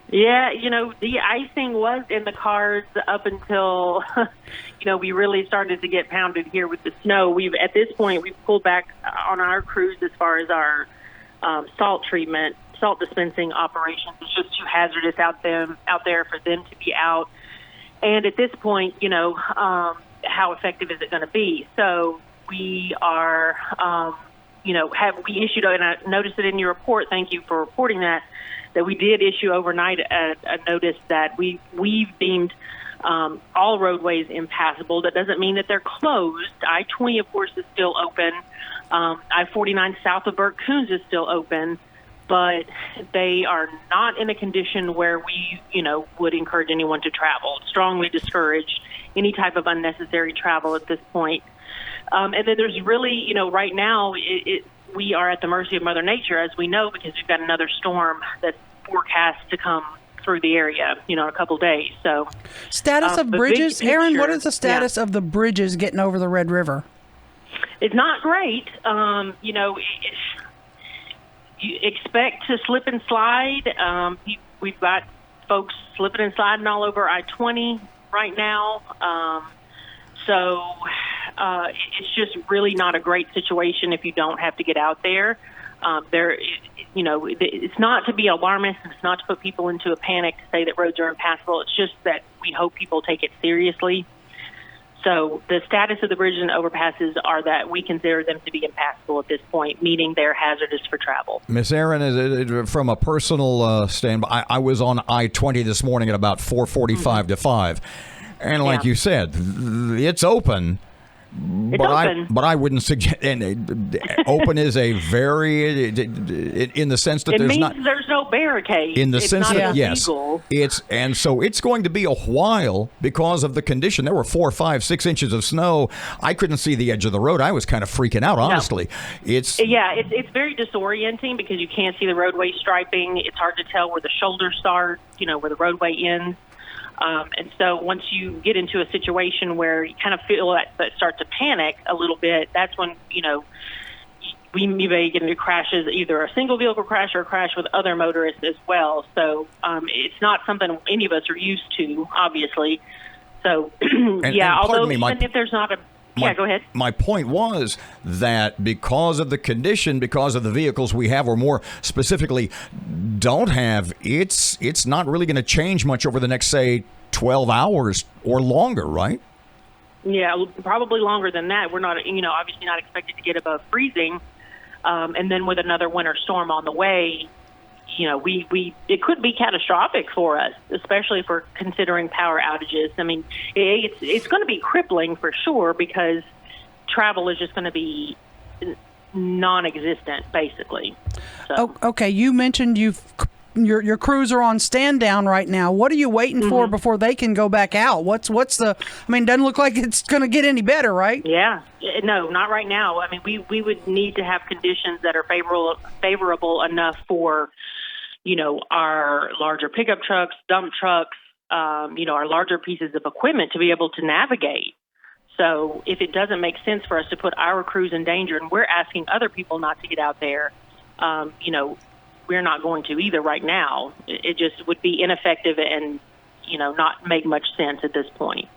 Yeah, de-icing was in the cards up until, we really started to get pounded here with the snow. At this point, we've pulled back on our crews as far as our salt dispensing operations. It's just too hazardous out there for them to be out. And at this point, how effective is it going to be? So we are, we issued, and I noticed it in your report, thank you for reporting that we did issue overnight a notice that we've deemed all roadways impassable. That doesn't mean that they're closed. I-20, of course, is still open. I-49 south of Burt Coons is still open, but they are not in a condition where we, would encourage anyone to travel. Strongly discourage any type of unnecessary travel at this point. And then there's really, right now, we are at the mercy of Mother Nature, as we know, because we've got another storm that's forecast to come through the area, in a couple days. So, status of bridges, Erin. What is the status of the bridges getting over the Red River? It's not great. You expect to slip and slide. We've got folks slipping and sliding all over I-20 right now. So it's just really not a great situation if you don't have to get out there. It's not to be alarmist, and it's not to put people into a panic to say that roads are impassable. It's just that we hope people take it seriously. So the status of the bridges and overpasses are that we consider them to be impassable at this point, meaning they're hazardous for travel. Miss Erin, from a personal standpoint, I was on I-20 this morning at about 4:45 to 5. And like you said, it's open. But I wouldn't suggest. And open is a very in the sense that there's no barricade. In the it's sense not that illegal. So it's going to be a while because of the condition. There were 4, 5, 6 inches of snow. I couldn't see the edge of the road. I was kind of freaking out, honestly. No. It's very disorienting because you can't see the roadway striping. It's hard to tell where the shoulders start. Where the roadway ends. And so once you get into a situation where you kind of feel that start to panic a little bit, that's when, we may get into crashes, either a single vehicle crash or a crash with other motorists as well. So it's not something any of us are used to, obviously. So, although even if there's not a... go ahead. My point was that because of the condition, because of the vehicles we have, or more specifically don't have, it's not really going to change much over the next, say, 12 hours or longer, right? Yeah, probably longer than that. We're not, obviously not expected to get above freezing. And then with another winter storm on the way, it could be catastrophic for us, especially for considering power outages. I mean, it's going to be crippling for sure because travel is just going to be non-existent, basically. So. Okay, you mentioned your crews are on stand down right now. What are you waiting for before they can go back out? What's the? I mean, doesn't look like it's going to get any better, right? Yeah, no, not right now. I mean, we would need to have conditions that are favorable enough for, our larger pickup trucks, dump trucks, our larger pieces of equipment to be able to navigate. So if it doesn't make sense for us to put our crews in danger, and we're asking other people not to get out there, we're not going to either right now. It just would be ineffective and, not make much sense at this point.